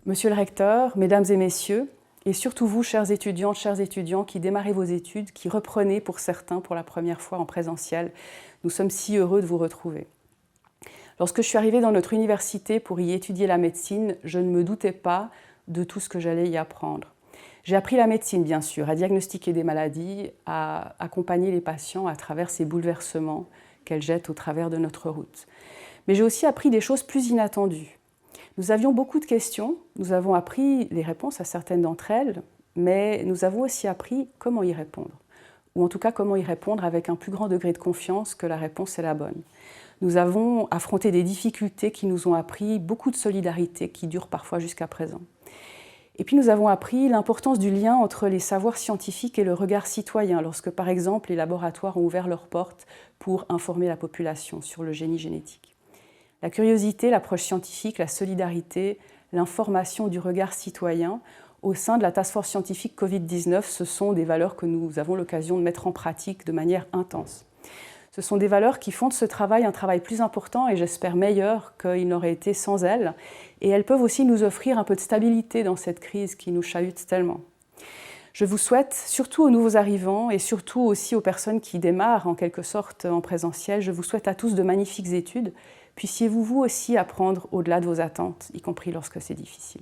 Monsieur le recteur, mesdames et messieurs, et surtout vous, chers étudiants qui démarrez vos études, qui reprenez pour certains pour la première fois en présentiel, nous sommes si heureux de vous retrouver. Lorsque je suis arrivée dans notre université pour y étudier la médecine, je ne me doutais pas de tout ce que j'allais y apprendre. J'ai appris la médecine, bien sûr, à diagnostiquer des maladies, à accompagner les patients à travers ces bouleversements qu'elles jettent au travers de notre route. Mais j'ai aussi appris des choses plus inattendues. Nous avions beaucoup de questions, nous avons appris les réponses à certaines d'entre elles, mais nous avons aussi appris comment y répondre, ou en tout cas comment y répondre avec un plus grand degré de confiance que la réponse est la bonne. Nous avons affronté des difficultés qui nous ont appris beaucoup de solidarité qui dure parfois jusqu'à présent. Et puis nous avons appris l'importance du lien entre les savoirs scientifiques et le regard citoyen, lorsque par exemple les laboratoires ont ouvert leurs portes pour informer la population sur le génie génétique. La curiosité, l'approche scientifique, la solidarité, l'information du regard citoyen au sein de la Task Force scientifique Covid-19, ce sont des valeurs que nous avons l'occasion de mettre en pratique de manière intense. Ce sont des valeurs qui font de ce travail un travail plus important et j'espère meilleur qu'il n'aurait été sans elles. Et elles peuvent aussi nous offrir un peu de stabilité dans cette crise qui nous chahute tellement. Je vous souhaite, surtout aux nouveaux arrivants et surtout aussi aux personnes qui démarrent en quelque sorte en présentiel, je vous souhaite à tous de magnifiques études. Puissiez-vous vous aussi apprendre au-delà de vos attentes, y compris lorsque c'est difficile.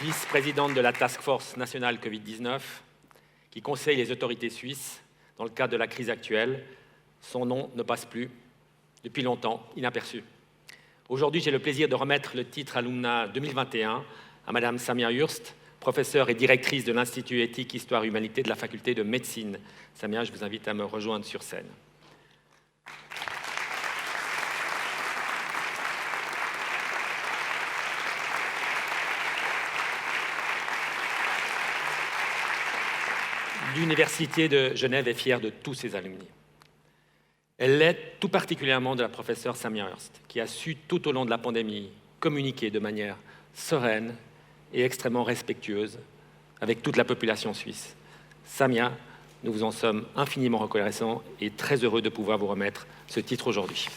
Vice-présidente de la Task Force nationale Covid-19, qui conseille les autorités suisses dans le cadre de la crise actuelle. Son nom ne passe plus, depuis longtemps, inaperçu. Aujourd'hui, j'ai le plaisir de remettre le titre Alumna 2021 à Madame Samia Hurst, professeure et directrice de l'Institut éthique, histoire et humanité de la faculté de médecine. Samia, je vous invite à me rejoindre sur scène. L'Université de Genève est fière de tous ses alumni. Elle l'est tout particulièrement de la professeure Samia Hurst, qui a su tout au long de la pandémie communiquer de manière sereine et extrêmement respectueuse avec toute la population suisse. Samia, nous vous en sommes infiniment reconnaissants et très heureux de pouvoir vous remettre ce titre aujourd'hui.